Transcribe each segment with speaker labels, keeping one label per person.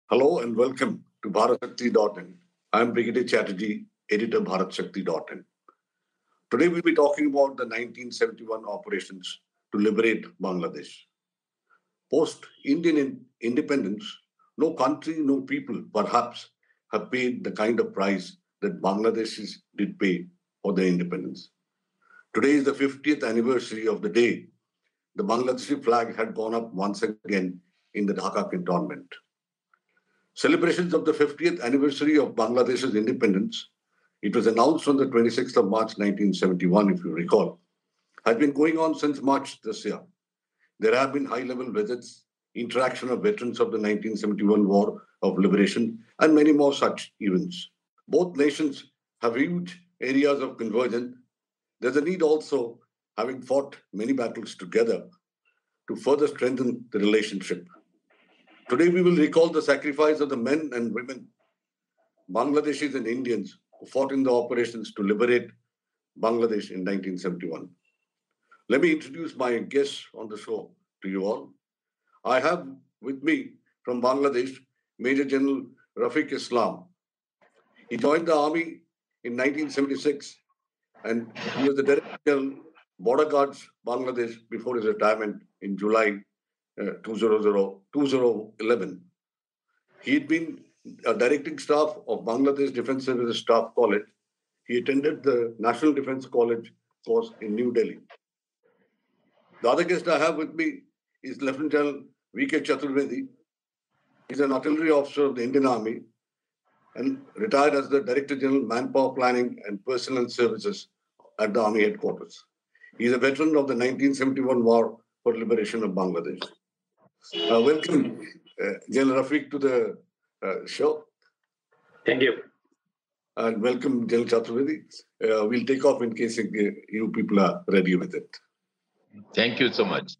Speaker 1: Hello and welcome to BharatShakti.in. I'm Brigadier Chatterjee, editor BharatShakti.in. Today we'll be talking about the 1971 operations to liberate Bangladesh. Post-Indian independence, no country, no people perhaps have paid the kind of price that Bangladeshis did pay for their independence. Today is the 50th anniversary of the day the Bangladeshi flag had gone up once again in the Dhaka Cantonment. Celebrations of the 50th anniversary of Bangladesh's independence, it was announced on the 26th of March 1971, if you recall, had been going on since March this year. There have been high-level visits, interaction of veterans of the 1971 War of Liberation, and many more such events. Both nations have huge areas of convergence. There's a need also, having fought many battles together, to further strengthen the relationship. Today, we will recall the sacrifice of the men and women, Bangladeshis and Indians, who fought in the operations to liberate Bangladesh in 1971. Let me introduce my guests on the show to you all. I have with me from Bangladesh, Major General Rafiq Islam. He joined the army in 1976 and he was the Director General Border Guards Bangladesh before his retirement in July 2011. He had been a directing staff of Bangladesh Defence Services Staff College. He attended the National Defence College course in New Delhi. The other guest I have with me is Lieutenant General V.K. Chaturvedi. He's an artillery officer of the Indian Army and retired as the Director General Manpower Planning and Personnel Services at the Army Headquarters. He's a veteran of the 1971 War for Liberation of Bangladesh. Welcome, General Rafiq, to the show.
Speaker 2: Thank you.
Speaker 1: And welcome, General Chaturvedi. We'll take off in case you people are ready with it.
Speaker 3: Thank you so much.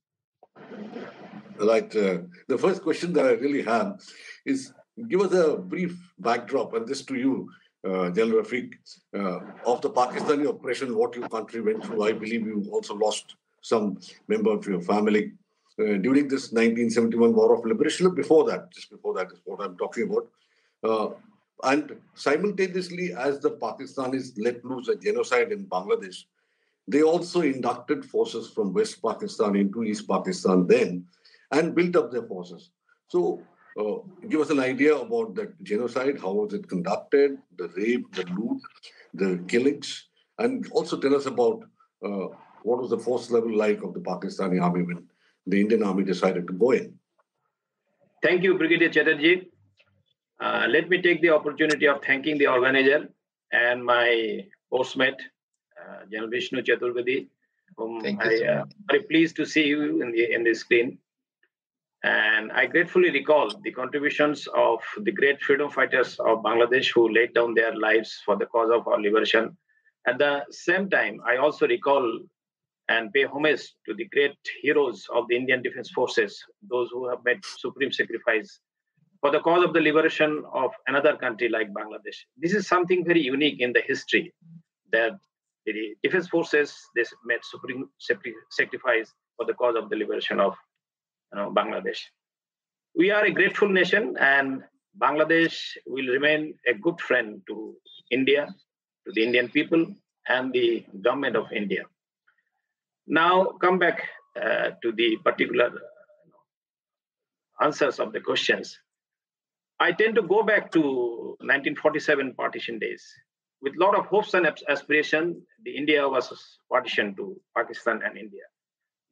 Speaker 1: Right. The first question that I really have is, give us a brief backdrop, and this to you, General Rafiq, of the Pakistani operation, what your country went through. I believe you also lost some member of your family during this 1971 War of Liberation. Just before that is what I'm talking about. And simultaneously, as the Pakistanis let loose a genocide in Bangladesh, they also inducted forces from West Pakistan into East Pakistan then and built up their forces. So give us an idea about that genocide. How was it conducted? The rape, the loot, the killings, and also tell us about what was the force level like of the Pakistani army when the Indian army decided to go in.
Speaker 2: Thank you, Brigadier Chatterjee. Let me take the opportunity of thanking the organizer and my postmate, General Vishnu Chaturvedi, whom I am very pleased to see you in the screen. And I gratefully recall the contributions of the great freedom fighters of Bangladesh who laid down their lives for the cause of our liberation. At the same time, I also recall and pay homage to the great heroes of the Indian Defence Forces, those who have made supreme sacrifice for the cause of the liberation of another country like Bangladesh. This is something very unique in the history, that the Defence Forces made supreme sacrifice for the cause of the liberation of Bangladesh. We are a grateful nation, and Bangladesh will remain a good friend to India, to the Indian people, and the government of India. Now, come back to the particular answers of the questions. I tend to go back to 1947 partition days. With a lot of hopes and aspiration, the India was partitioned to Pakistan and India.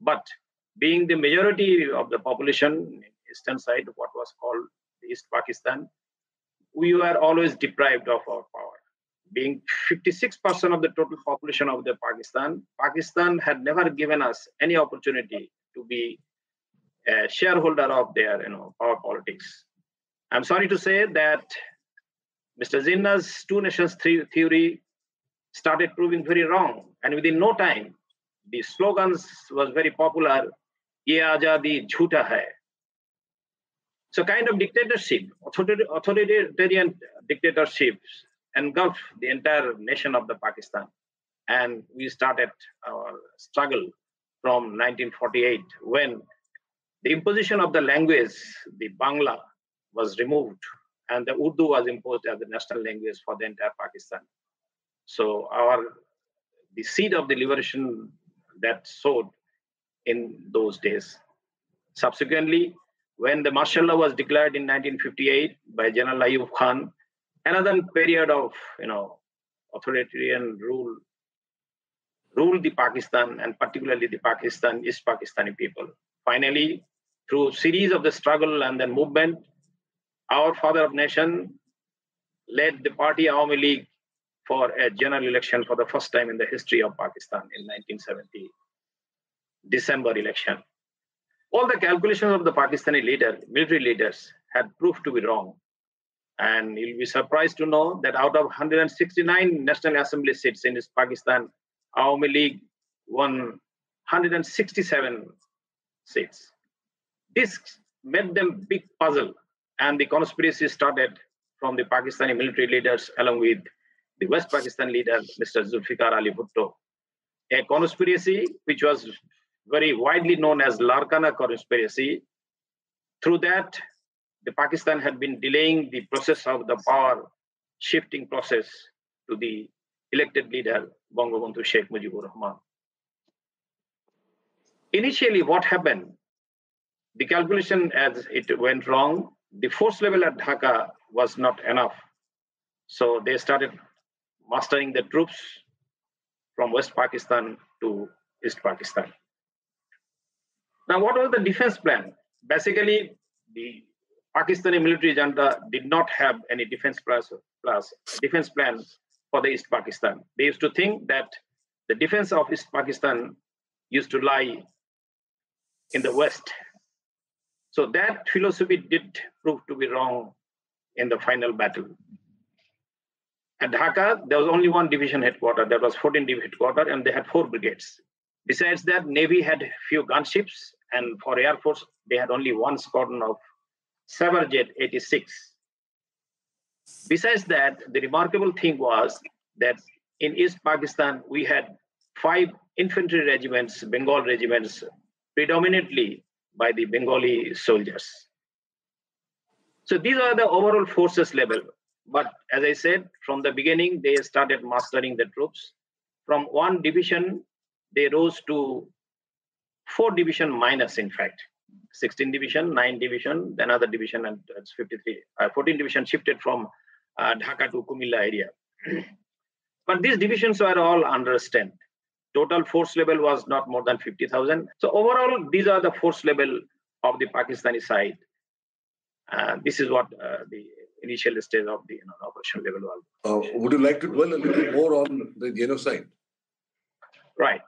Speaker 2: But being the majority of the population in the eastern side, what was called East Pakistan, we were always deprived of our power. Being 56% of the total population of the Pakistan had never given us any opportunity to be a shareholder of their power politics. I'm sorry to say that Mr. Jinnah's two nations theory started proving very wrong. And within no time, the slogans was very popular, "Ye Azadi Jhoota Hai." So kind of dictatorship, authoritarian dictatorships engulfed the entire nation of the Pakistan. And we started our struggle from 1948 when the imposition of the language, the Bangla, was removed and the Urdu was imposed as the national language for the entire Pakistan. So the seed of the liberation that sowed in those days. Subsequently, when the martial law was declared in 1958 by General Ayub Khan, another period of authoritarian ruled the Pakistan, and particularly the East Pakistani people. Finally, through series of the struggle and the movement, our father of nation led the party Awami League for a general election for the first time in the history of Pakistan in 1970 December election. All the calculations of the Pakistani military leaders had proved to be wrong. And you'll be surprised to know that out of 169 National Assembly seats in Pakistan, Awami League won 167 seats. This made them big puzzle, and the conspiracy started from the Pakistani military leaders along with the West Pakistan leader, Mr. Zulfikar Ali Bhutto. A conspiracy which was very widely known as Larkana conspiracy. Through that, the Pakistan had been delaying the process of the power shifting process to the elected leader, Bangabandhu Sheikh Mujibur Rahman. Initially, what happened? The calculation as it went wrong, the force level at Dhaka was not enough. So they started mustering the troops from West Pakistan to East Pakistan. Now, what was the defense plan? Basically, the Pakistani military junta did not have any defense plan for the East Pakistan. They used to think that the defense of East Pakistan used to lie in the West. So that philosophy did prove to be wrong in the final battle. At Dhaka, there was only one division headquarters. There was 14 division headquarters, and they had 4 brigades. Besides that, Navy had few gunships, and for Air Force, they had only one squadron of Saberjet 86. Besides that, the remarkable thing was that in East Pakistan, we had 5 infantry regiments, Bengal regiments, predominantly by the Bengali soldiers. So these are the overall forces level. But as I said, from the beginning, they started mastering the troops. From 1 division, they rose to 4 division minus, in fact. 16 division, 9 division, then another division, and it's 53. 14 division shifted from Dhaka to Kumilla area. But these divisions were all under strength. Total force level was not more than 50,000. So overall, these are the force level of the Pakistani side. This is what the initial stage of the operation level was.
Speaker 1: Would you like to dwell a little more on the genocide?
Speaker 2: Right.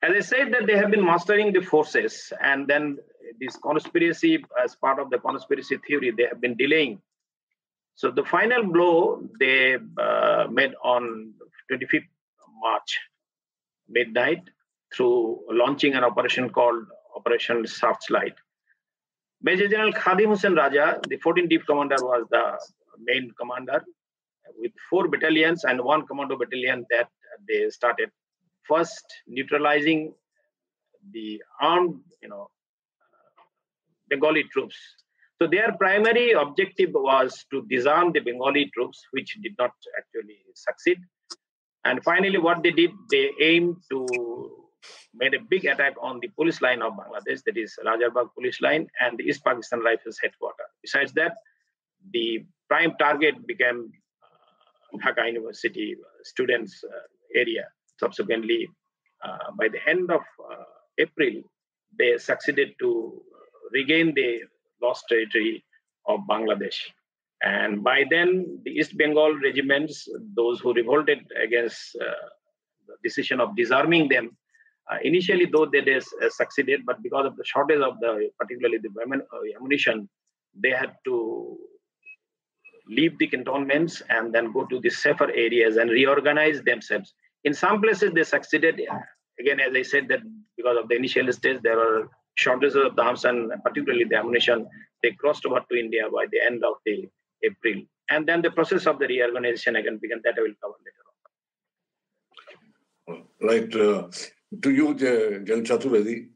Speaker 2: As I said, that they have been mastering the forces, and then this conspiracy, as part of the conspiracy theory, they have been delaying. So the final blow they made on 25th March midnight through launching an operation called Operation Searchlight. Major General Khadim Hussain Raja, the 14th Deep Commander, was the main commander with 4 battalions and 1 commando battalion that they started first neutralizing the armed, Bengali troops. So their primary objective was to disarm the Bengali troops, which did not actually succeed. And finally, what they did, they aimed to make a big attack on the police line of Bangladesh, that is Rajarbagh police line, and the East Pakistan Rifles headquarters. Besides that, the prime target became Dhaka University students area. Subsequently, by the end of April, they succeeded to regain the lost territory of Bangladesh. And by then, the East Bengal regiments, those who revolted against the decision of disarming them, initially, though they succeeded, but because of the shortage of particularly the ammunition, they had to leave the cantonments and then go to the safer areas and reorganize themselves. In some places, they succeeded. Again, as I said, that because of the initial stage, there were shortages of the arms and particularly the ammunition. They crossed over to India by the end of the April. And then the process of the reorganization again began. That I will cover later on.
Speaker 1: Right. To you, General Chaturvedi,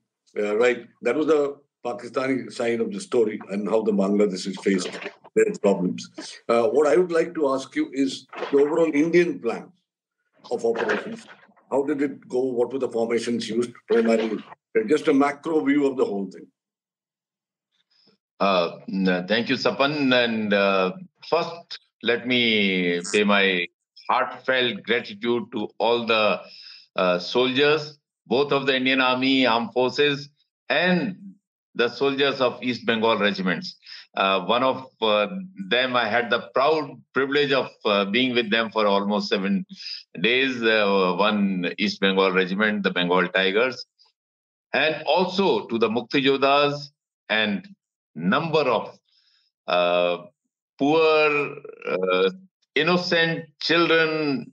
Speaker 1: right. That was the Pakistani side of the story and how the Bangladeshis faced their problems. What I would like to ask you is the overall Indian plan of operations. How did it go? What were the formations used primarily? Just a macro view of the whole thing.
Speaker 3: Thank you, Sapan. And first, let me pay my heartfelt gratitude to all the soldiers, both of the Indian Army, Armed Forces, and the soldiers of East Bengal regiments. One of them, I had the proud privilege of being with them for almost 7 days. One East Bengal regiment, the Bengal Tigers, and also to the Mukti Jodhas and number of poor, innocent children,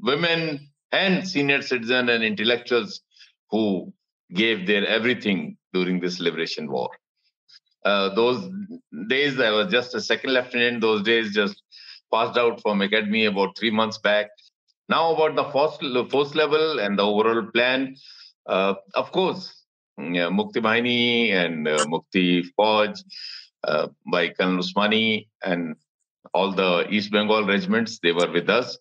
Speaker 3: women, and senior citizens and intellectuals who gave their everything during this liberation war. Those days, I was just a second lieutenant. Those days just passed out from academy about 3 months back. Now about the force level and the overall plan. Of course, Mukti Bahini and Mukti Fauj by Colonel Usmani and all the East Bengal regiments, they were with us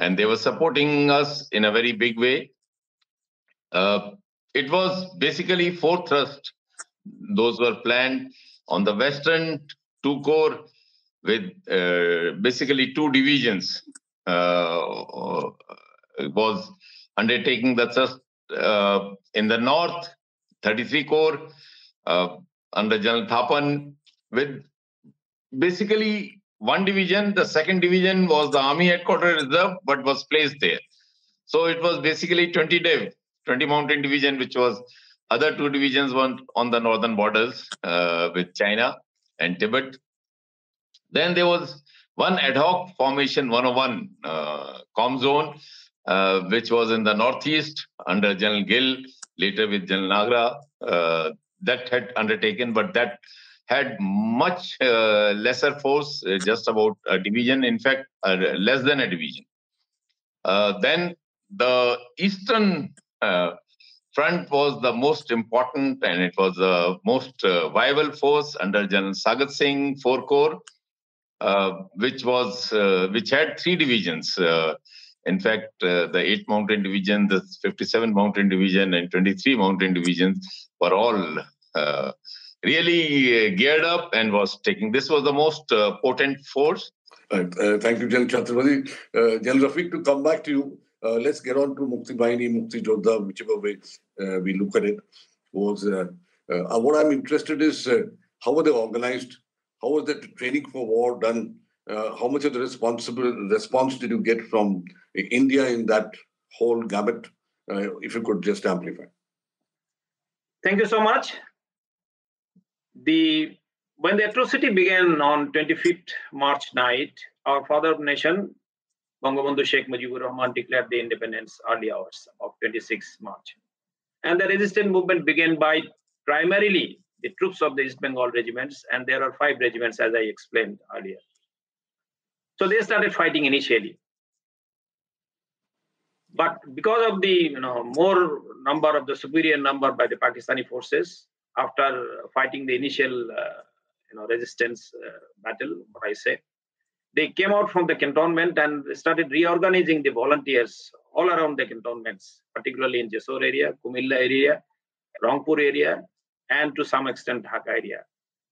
Speaker 3: and they were supporting us in a very big way. It was basically 4 thrusts. Those were planned on the Western 2 Corps with basically 2 divisions. Was undertaking the thrust in the North, 33 Corps under General Thapan with basically 1 division. The 2nd division was the Army Headquarters Reserve, but was placed there. So it was basically 20 Mountain Division, which was other 2 divisions were on the northern borders with China and Tibet. Then there was 1 ad hoc formation 101 Com zone, which was in the northeast under General Gill, later with General Nagra. That had undertaken, but that had much lesser force, just about a division, in fact, less than a division. Then the eastern front was the most important, and it was the most viable force under General Sagat Singh, 4 Corps, which had 3 divisions. In fact, the 8 Mountain Division, the 57 Mountain Division, and 23 Mountain Divisions were all really geared up and was taking. This was the most potent force.
Speaker 1: Thank you, General Chaturvedi. General Rafiq, to come back to you, let's get on to Mukti Bahini, Mukti Jodha, whichever way we look at it. What I'm interested is how were they organized? How was that training for war done? How much of the response did you get from India in that whole gamut? If you could just amplify.
Speaker 2: Thank you so much. When the atrocity began on 25th March night, our father of nation, Bangabandhu Sheikh Mujibur Rahman, declared the independence early hours of 26 March. And the resistance movement began by primarily the troops of the East Bengal regiments, and there are 5 regiments, as I explained earlier. So they started fighting initially. But because of the more number of the superior number by the Pakistani forces, after fighting the initial resistance battle, what I say, they came out from the cantonment and started reorganizing the volunteers all around the cantonments, particularly in Jessore area, Kumilla area, Rangpur area, and to some extent Dhaka area.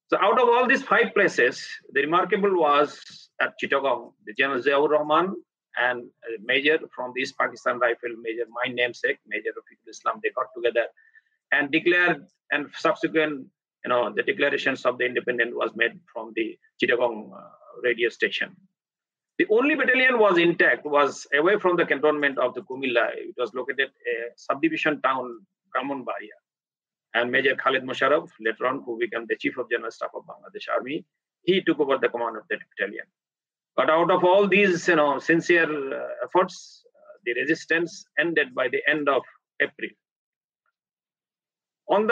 Speaker 2: So out of all these 5 places, the remarkable was at Chittagong, the General Ziaur Rahman and a major from the East Pakistan Rifle, Major, my namesake, Major Rafiqul Islam, they got together and declared, and subsequent, the declarations of the independence was made from the Chittagong radio station. The only battalion was intact, was away from the cantonment of the Kumilla. It was located a subdivision town, Brahmanbaria. And Major Khalid Musharraf, later on, who became the Chief of General Staff of Bangladesh Army, he took over the command of that battalion. But out of all these, sincere efforts, the resistance ended by the end of April. On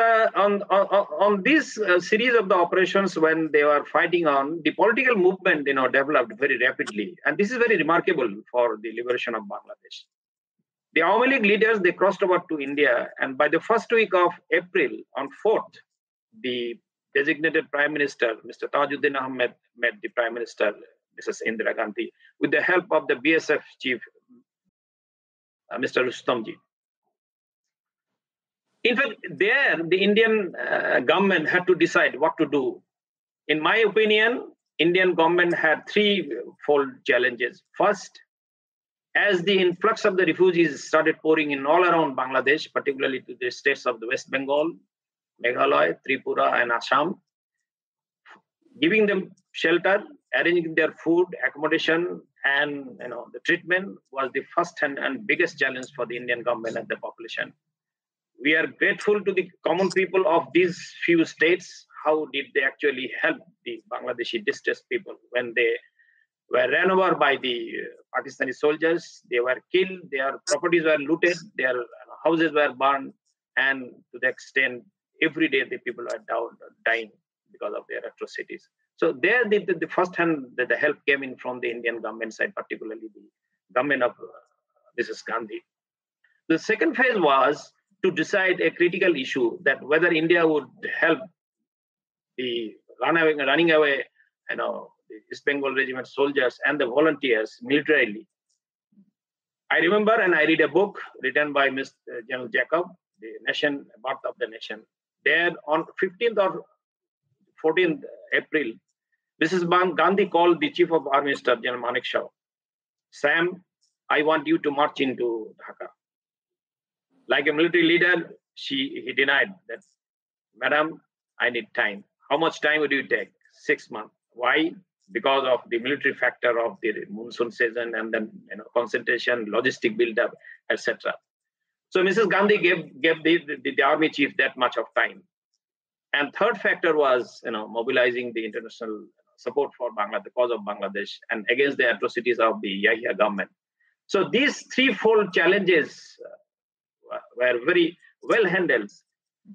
Speaker 2: this series of the operations, when they were fighting on, the political movement, developed very rapidly, and this is very remarkable for the liberation of Bangladesh. The Awami League leaders, they crossed over to India, and by the first week of April, on 4th, the designated Prime Minister, Mr. Tajuddin Ahmed, met the Prime Minister, Mrs. Indira Gandhi, with the help of the BSF chief, Mr. Rustamji. In fact, there, the Indian government had to decide what to do. In my opinion, Indian government had threefold challenges. First, as the influx of the refugees started pouring in all around Bangladesh, particularly to the states of the West Bengal, Meghalaya, Tripura, and Assam, giving them shelter, arranging their food, accommodation, and the treatment was the first and biggest challenge for the Indian government and the population. We are grateful to the common people of these few states. How did they actually help the Bangladeshi distressed people when they were ran over by the Pakistani soldiers? They were killed, their properties were looted, their houses were burned, and to the extent every day the people are dying because of their atrocities. So there, the first hand that the help came in from the Indian government side, particularly the government of Mrs. Gandhi. The second phase was to decide a critical issue, that whether India would help the running away, the East Bengal Regiment soldiers and the volunteers militarily. I remember, and I read a book written by Mr. General Jacob, The Nation, Birth of the Nation. There on 15th or 14th April, Mrs. Gandhi called the Chief of Army Staff, General Manik Shah. Sam, I want you to march into Dhaka. Like a military leader, he denied that. Madam, I need time. How much time would you take? 6 months. Why? Because of the military factor of the monsoon season and then concentration, logistic build-up, etc. So Mrs. Gandhi gave the army chief that much of time. And third factor was mobilizing the international support for Bangladesh, the cause of Bangladesh, and against the atrocities of the Yahya government. So these threefold challenges were very well handled.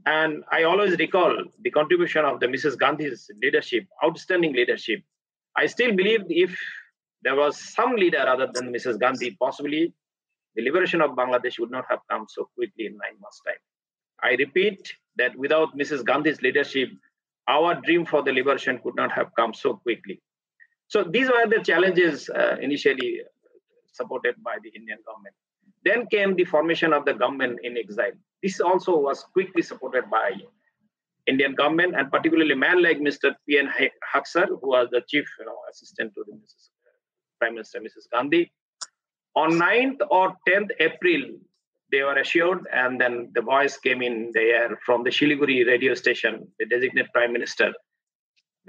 Speaker 2: And I always recall the contribution of the Mrs. Gandhi's leadership, outstanding leadership. I still believe if there was some leader other than Mrs. Gandhi, possibly the liberation of Bangladesh would not have come so quickly in 9 months' time. I repeat that without Mrs. Gandhi's leadership, our dream for the liberation could not have come so quickly. So these were the challenges initially supported by the Indian government. Then came the formation of the government in exile. This also was quickly supported by Indian government, and particularly a man like Mr. P.N. Haksar, who was the chief assistant to the Prime Minister Mrs. Gandhi. On 9th or 10th April, they were assured, and then the voice came in the air from the Shiliguri radio station. The designated Prime Minister,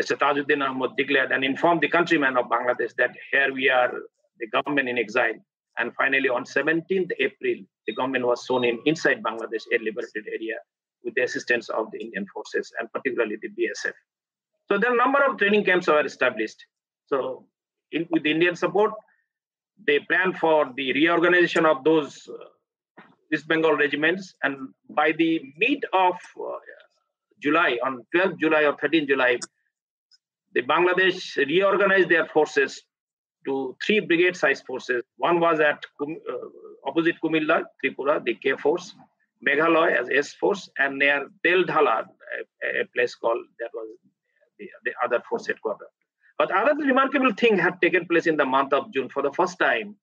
Speaker 2: Mr. Tajuddin Ahmed, declared and informed the countrymen of Bangladesh that here we are, the government in exile. And finally, on 17th April, the government was shown inside Bangladesh, a liberated area, with the assistance of the Indian forces and particularly the BSF. So there are a number of training camps were established. So with the Indian support, they planned for the reorganization of those East Bengal regiments. And by the mid of July, on 12th July or 13th July, the Bangladesh reorganized their forces to 3 brigade-sized forces. One was at opposite Kumilla, Tripura, the K force, Meghalaya as S force, and near Tel Dhala, a place called, that was the other force headquarters. But another remarkable thing had taken place in the month of June. For the first time,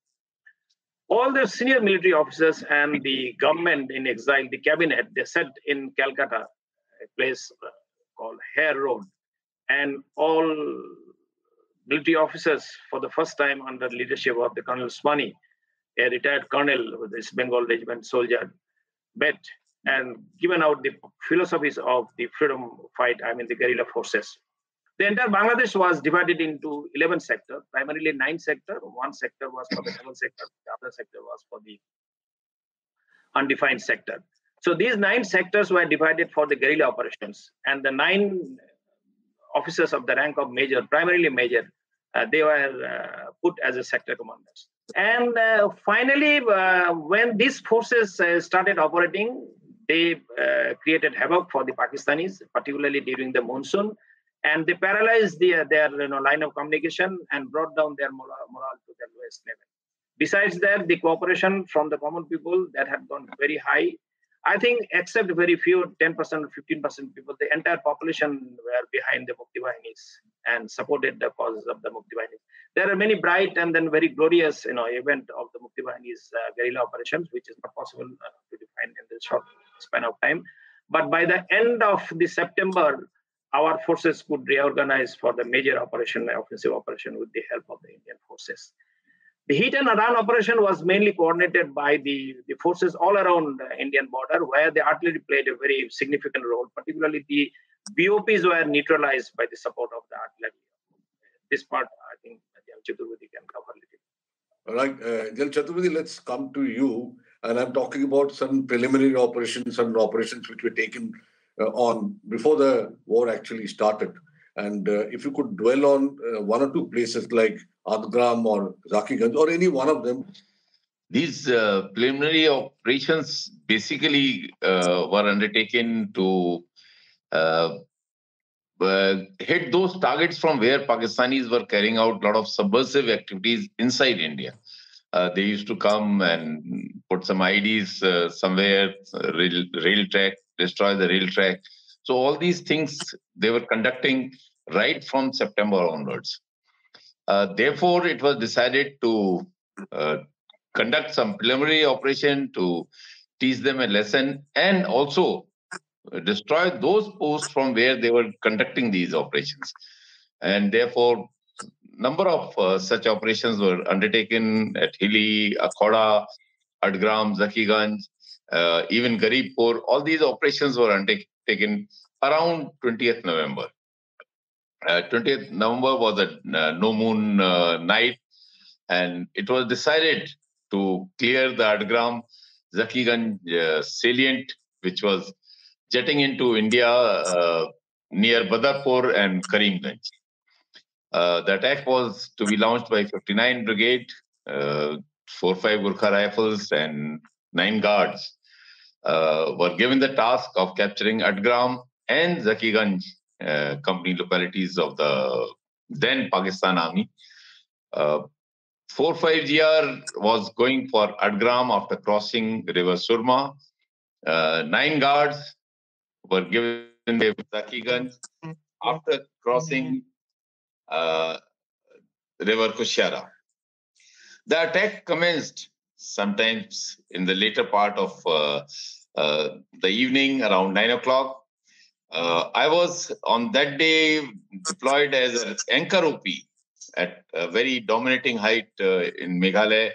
Speaker 2: all the senior military officers and the government in exile, the cabinet, they sat in Calcutta, a place called Hare Road, and all military officers, for the first time under the leadership of the Colonel Swani, a retired colonel with this Bengal regiment soldier, met and given out the philosophies of the freedom fight, the guerrilla forces. The entire Bangladesh was divided into 11 sectors, primarily 9 sectors. One sector was for the naval sector, the other sector was for the undefined sector. So these 9 sectors were divided for the guerrilla operations, and the 9 officers of the rank of major, primarily major, they were put as a sector commanders. And finally, when these forces started operating, they created havoc for the Pakistanis, particularly during the monsoon, and they paralyzed their line of communication and brought down their morale to their lowest level. Besides that, the cooperation from the common people that had gone very high. I think except very few, 10% or 15% people, the entire population were behind the Mukti Bahinis and supported the causes of the Mukti Bahinis. There are many bright and then very glorious, event of the Mukti Bahinis guerrilla operations, which is not possible to define in this short span of time. But by the end of the September, our forces could reorganize for the major operation, offensive operation, with the help of the Indian forces. The hit and run operation was mainly coordinated by the forces all around the Indian border, where the artillery played a very significant role. Particularly, the BOPs were neutralized by the support of the artillery. This part, I think, Chaturvedi can cover a little.
Speaker 1: All right, General Chaturvedi, let's come to you. And I'm talking about some preliminary operations, some operations which were taken on before the war actually started. And if you could dwell on one or two places like Adgram or Zakiganj or any one of them.
Speaker 3: These preliminary operations basically were undertaken to hit those targets from where Pakistanis were carrying out a lot of subversive activities inside India. They used to come and put some IDs somewhere, rail track, destroy the rail track. So all these things they were conducting right from September onwards. Therefore, it was decided to conduct some preliminary operation to teach them a lesson and also destroy those posts from where they were conducting these operations. And therefore, number of such operations were undertaken at Hili, Akhoda, Adgram, Zakiganj, even Garibpur. All these operations were undertaken around 20th November. 20th November was a no moon night, and it was decided to clear the Adgram Zakiganj salient, which was jetting into India near Badarpur and Karimganj. The attack was to be launched by 59 Brigade, 4-5 Gurkha rifles, and 9 guards were given the task of capturing Adgram and Zakiganj company localities of the then Pakistan Army. 4-5 GR was going for Adgram after crossing River Surma. 9 guards were given by Zakiganj after crossing River Kushiara. The attack commenced sometimes in the later part of the evening, around 9 o'clock. I was on that day deployed as an anchor OP at a very dominating height in Meghalaya.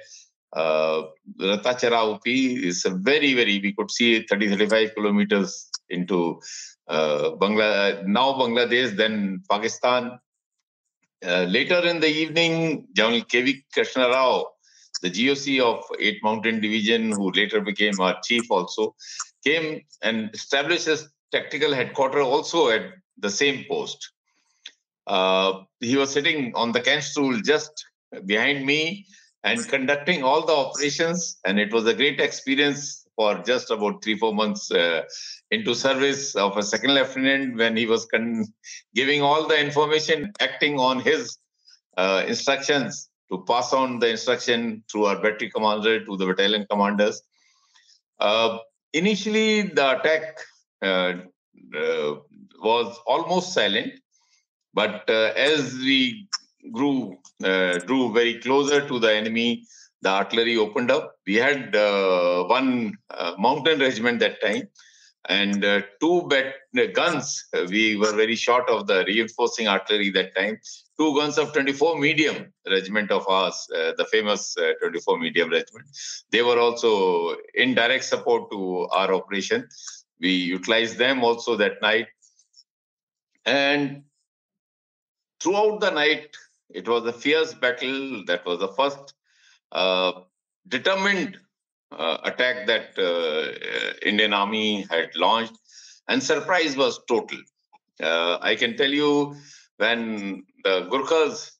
Speaker 3: Ratachara OP is a very, we could see 30-35 kilometers into now Bangladesh, then Pakistan. Later in the evening, General K.V. Krishna Rao, the GOC of 8th Mountain Division, who later became our chief also, came and established his tactical headquarters also at the same post. He was sitting on the camp stool just behind me and conducting all the operations, and it was a great experience for just about 3-4 months into service of a second lieutenant when he was giving all the information, acting on his instructions to pass on the instruction through our battery commander to the battalion commanders. Initially, the attack was almost silent, but as we drew very closer to the enemy, the artillery opened up. We had one mountain regiment that time and 2 guns. We were very short of the reinforcing artillery that time. 2 guns of 24 medium regiment of ours, the famous 24 medium regiment. They were also in direct support to our operation. We utilized them also that night. And throughout the night, it was a fierce battle. That was the first determined attack that Indian Army had launched, and surprise was total. I can tell you, when the Gurkhas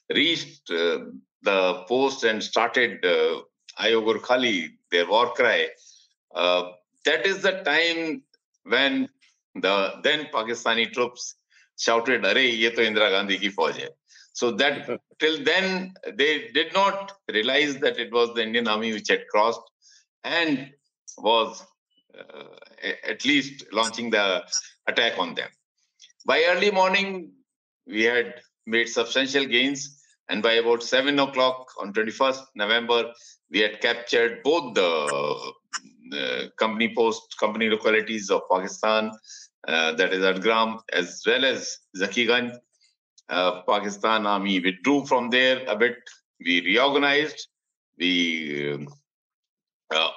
Speaker 3: reached the post and started Ayo Gurkhali, their war cry, that is the time when the then Pakistani troops shouted, "Arey, ye to Indira Gandhi ki fauj hai." So that till then, they did not realize that it was the Indian Army which had crossed. And was at least launching the attack on them. By early morning, we had made substantial gains, and by about 7 o'clock on 21st November, we had captured both the company localities of Pakistan, that is Adgram, as well as Zakiganj. Pakistan Army withdrew from there a bit. We reorganized. We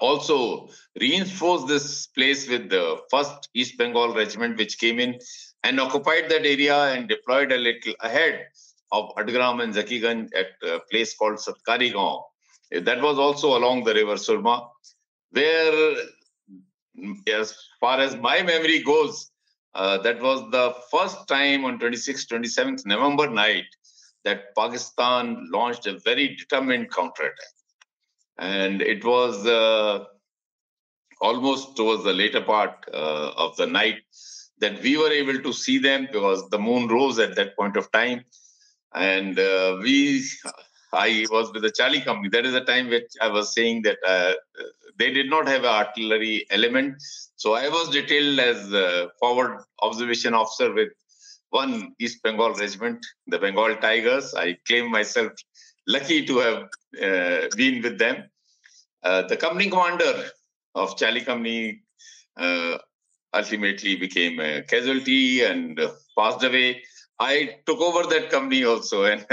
Speaker 3: also reinforced this place with the 1st East Bengal Regiment, which came in and occupied that area and deployed a little ahead of Adgram and Zakiganj at a place called Satkari Gaon. That was also along the river Surma, where, as far as my memory goes, that was the first time on 26th, 27th November night that Pakistan launched a very determined counterattack. And it was almost towards the later part of the night that we were able to see them, because the moon rose at that point of time. And I was with the Charlie company. That is the time which I was saying that they did not have an artillery element. So I was detailed as a forward observation officer with 1 East Bengal regiment, the Bengal Tigers. I claim myself lucky to have been with them. The company commander of Charlie company ultimately became a casualty and passed away. I took over that company also, and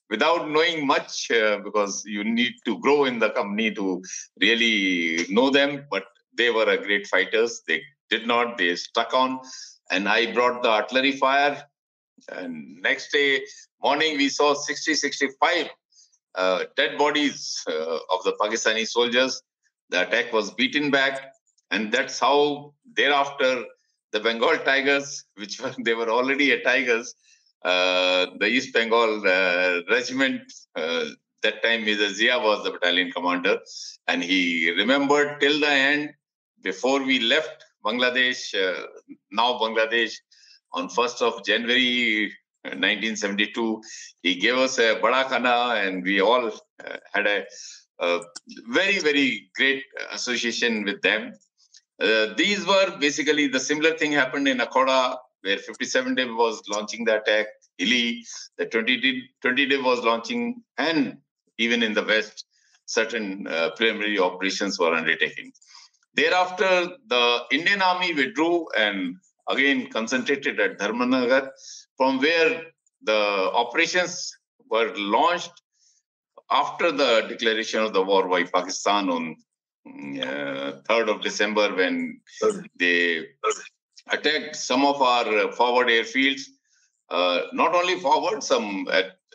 Speaker 3: without knowing much, because you need to grow in the company to really know them, but they were a great fighters. They stuck on, and I brought the artillery fire. And next day morning, we saw 65 dead bodies of the Pakistani soldiers. The attack was beaten back, and that's how thereafter the Bengal Tigers, they were already a Tigers, the East Bengal regiment, that time Mr. Zia was the battalion commander, and he remembered till the end, before we left Bangladesh, now Bangladesh, on 1st of January 1972, he gave us a Bada Khana, and we all had a very, very great association with them. These were basically the similar thing happened in Akhoda, where 57 Day was launching the attack, Hilli, the 20 Day was launching, and even in the West, certain preliminary operations were undertaken. Thereafter, the Indian Army withdrew and again concentrated at Dharmanagar, from where the operations were launched after the declaration of the war by Pakistan on 3rd of December, when they attacked some of our forward airfields, not only forward, some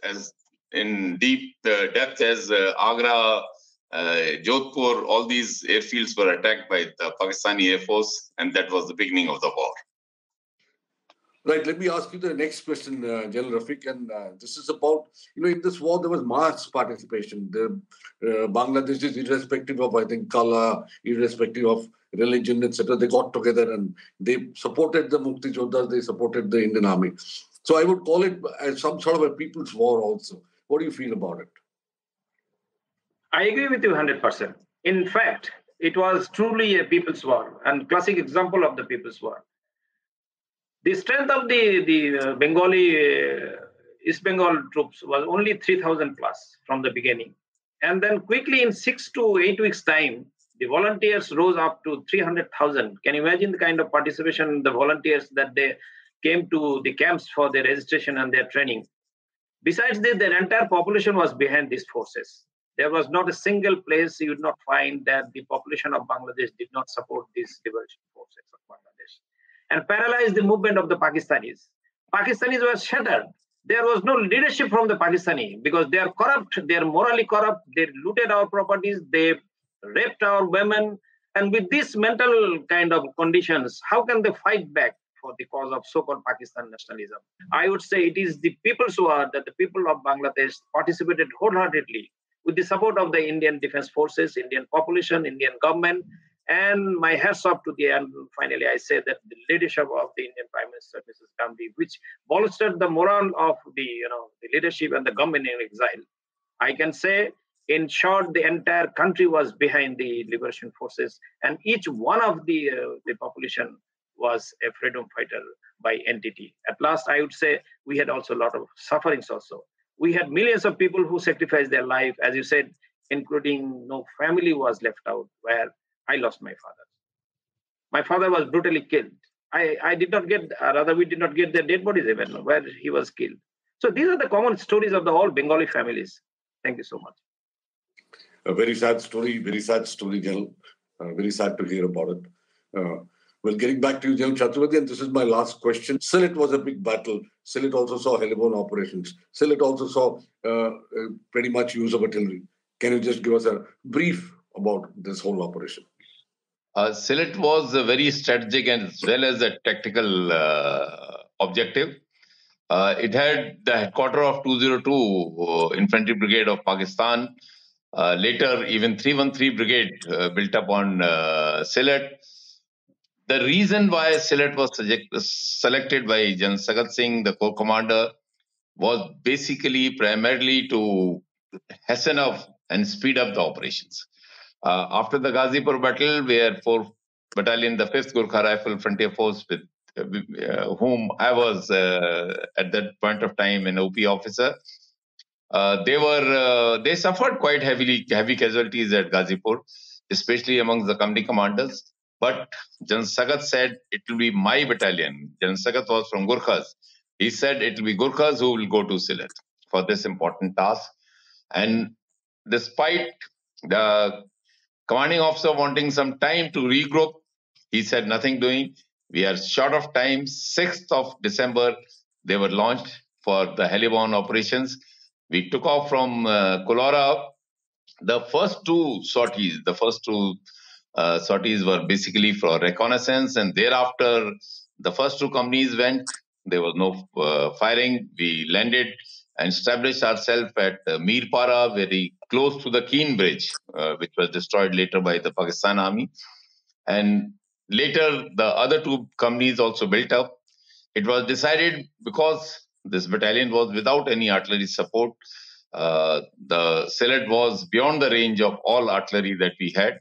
Speaker 3: as in deep depth as Agra, Jodhpur, all these airfields were attacked by the Pakistani Air Force, and that was the beginning of the war.
Speaker 1: Right, let me ask you the next question, General Rafiq, and this is about, in this war there was mass participation. The Bangladeshis, irrespective of, I think, color, irrespective of religion, etc., they got together and they supported the Mukti Jodhas, they supported the Indian Army. So I would call it as some sort of a people's war also. What do you feel about it?
Speaker 2: I agree with you 100%. In fact, it was truly a people's war, and classic example of the people's war. The strength of the Bengali East Bengal troops was only 3,000 plus from the beginning. And then quickly in 6 to 8 weeks' time, the volunteers rose up to 300,000. Can you imagine the kind of participation the volunteers that they came to the camps for their registration and their training? Besides this, their entire population was behind these forces. There was not a single place you would not find that the population of Bangladesh did not support these liberation forces of Bangladesh, and paralyzed the movement of the Pakistanis. Pakistanis were shattered. There was no leadership from the Pakistani because they are corrupt, they are morally corrupt, they looted our properties, they raped our women. And with these mental kind of conditions, how can they fight back for the cause of so-called Pakistan nationalism? I would say it is the people's war that the people of Bangladesh participated wholeheartedly with the support of the Indian Defense Forces, Indian population, Indian government. And my hats off to the end. Finally, I say that the leadership of the Indian Prime Minister, Mrs. Gandhi, which bolstered the morale of the leadership and the government in exile. I can say In short, the entire country was behind the liberation forces, and each one of the population was a freedom fighter by entity. At last, I would say we had also a lot of sufferings also. We had millions of people who sacrificed their life, as you said, including no family was left out, where I lost my father. My father was brutally killed. I did not get, rather we did not get their dead bodies even where he was killed. So these are the common stories of the all Bengali families. Thank you so much.
Speaker 1: A very sad story, General. Very sad to hear about it. Well, getting back to you, General Chaturvedi, and this is my last question. Sylhet was a big battle. Sylhet also saw heliborne operations. Sylhet also saw pretty much use of artillery. Can you just give us a brief about this whole operation?
Speaker 3: Sylhet was a very strategic as well as a tactical objective. It had the headquarters of 202 Infantry Brigade of Pakistan. Later, even 313 Brigade built up on Sylhet. The reason why Sylhet was selected by General Sagat Singh, the corps commander, was basically primarily to hasten up and speed up the operations. After the Ghazipur battle, where 4th Battalion, the 5th Gurkha Rifle Frontier Force, with whom I was at that point of time an OP officer, they suffered quite heavy casualties at Ghazipur, especially amongst the company commanders. But General Sagat said, it will be my battalion. General Sagat was from Gurkhas. He said it will be Gurkhas who will go to Sylhet for this important task. And despite the commanding officer wanting some time to regroup, he said nothing doing. We are short of time. 6th of December, they were launched for the heliborne operations. We took off from Kolora. The first two sorties were basically for reconnaissance, and thereafter the first two companies went. There was no firing. We landed and established ourselves at Mirpara, very close to the Keen Bridge, which was destroyed later by the Pakistan Army. And later, the other two companies also built up. It was decided, because this battalion was without any artillery support, the Sylhet was beyond the range of all artillery that we had.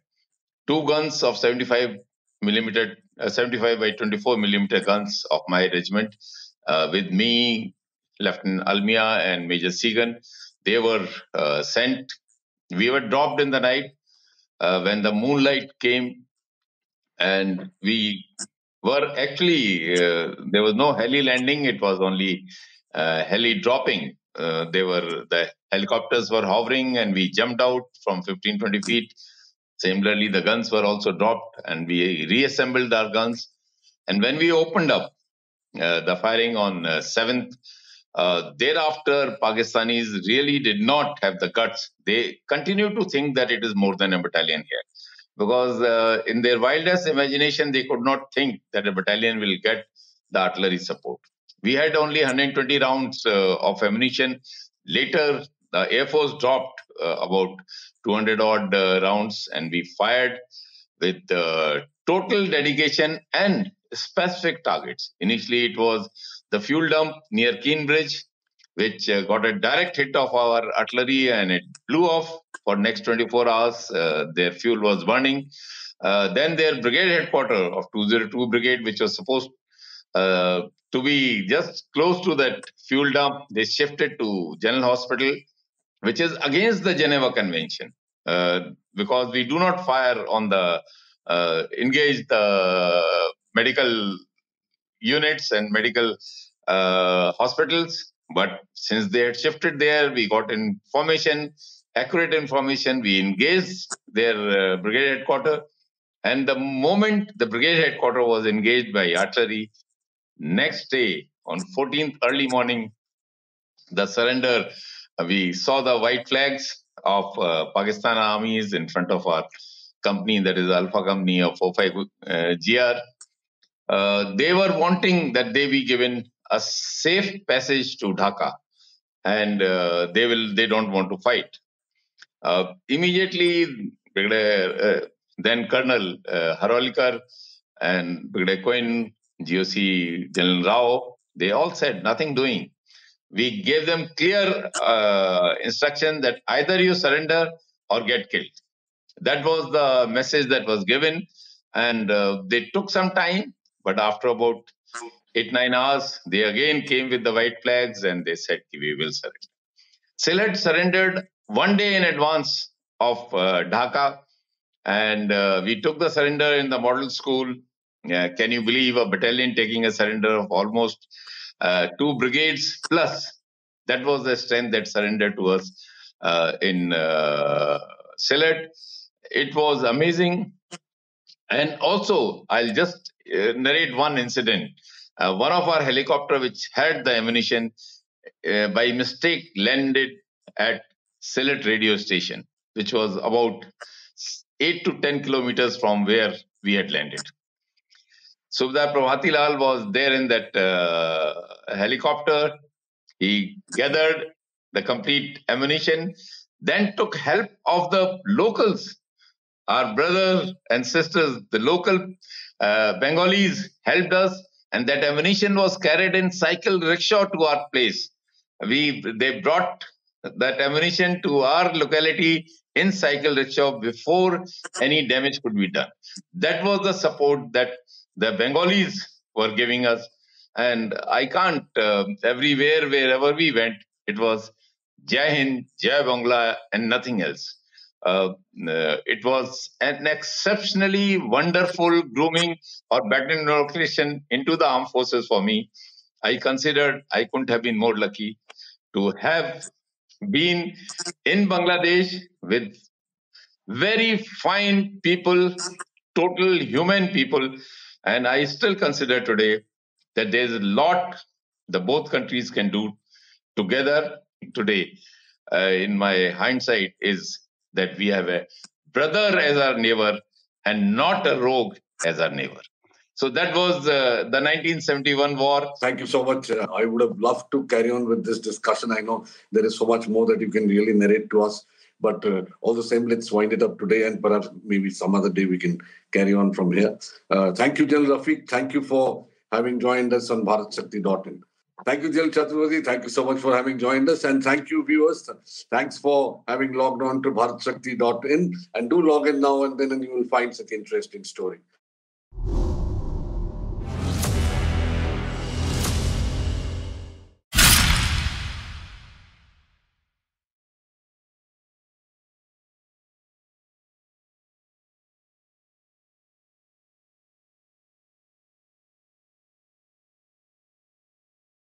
Speaker 3: Two guns of 75 by 24 millimeter guns of my regiment, with me, Lieutenant Almia and Major Segan, they were sent. We were dropped in the night when the moonlight came, and we were actually, there was no heli landing, it was only heli dropping. The helicopters were hovering, and we jumped out from 15-20 feet. Similarly, the guns were also dropped, and we reassembled our guns. And when we opened up the firing on 7th, thereafter, Pakistanis really did not have the guts. They continue to think that it is more than a battalion here, because in their wildest imagination, they could not think that a battalion will get the artillery support. We had only 120 rounds of ammunition. Later, the Air Force dropped about 200 odd rounds, and we fired with total dedication and specific targets. Initially, it was the fuel dump near Keen Bridge, which got a direct hit of our artillery, and it blew off. For next 24 hours, their fuel was burning. Then their brigade headquarters of 202 Brigade, which was supposed to be just close to that fuel dump, they shifted to General Hospital, which is against the Geneva Convention, because we do not fire on the engaged medical units and medical hospitals. But since they had shifted there, we got information, accurate information. We engaged their brigade headquarters. And the moment the brigade headquarters was engaged by artillery, next day, on 14th early morning, the surrender, we saw the white flags of Pakistan armies in front of our company, that is Alpha Company of 45 GR. They were wanting that they be given a safe passage to Dhaka, and they don't want to fight. Immediately, then Colonel Harolikar and Brigadier Cohen, GOC General Rao, they all said nothing doing. we gave them clear instruction that either you surrender or get killed. That was the message that was given, and they took some time, but after about 8-9 hours, they again came with the white flags and they said, we will surrender. Sylhet surrendered one day in advance of Dhaka, and we took the surrender in the model school. Can you believe a battalion taking a surrender of almost 2 brigades plus? That was the strength that surrendered to us in Sylhet. It was amazing. And also, I'll just narrate one incident. One of our helicopter, which had the ammunition, by mistake landed at Sylhet radio station, which was about 8 to 10 kilometers from where we had landed. Subhadar Prabhati Lal was there in that helicopter. He gathered the complete ammunition, then took help of the locals. Our brothers and sisters, the local Bengalis helped us, and that ammunition was carried in cycle rickshaw to our place. They brought that ammunition to our locality in cycle rickshaw before any damage could be done. That was the support that the Bengalis were giving us, and I can't. Everywhere, wherever we went, it was Jai Hind, Jai Bangla, and nothing else. It was an exceptionally wonderful grooming or baton inoculation into the armed forces for me. I considered I couldn't have been more lucky to have been in Bangladesh with very fine people, total human people. And I still consider today that there's a lot the both countries can do together today. In my hindsight, is that we have a brother as our neighbor and not a rogue as our neighbor. So that was the 1971 war.
Speaker 1: Thank you so much. I would have loved to carry on with this discussion. I know there is so much more that you can really narrate to us. But all the same, let's wind it up today, and perhaps maybe some other day we can carry on from here. Thank you, General Rafiq. Thank you for having joined us on BharatShakti.in. Thank you, General Chaturvedi. Thank you so much for having joined us. And thank you, viewers. Thanks for having logged on to BharatShakti.in. And do log in now and then, and you will find such interesting story.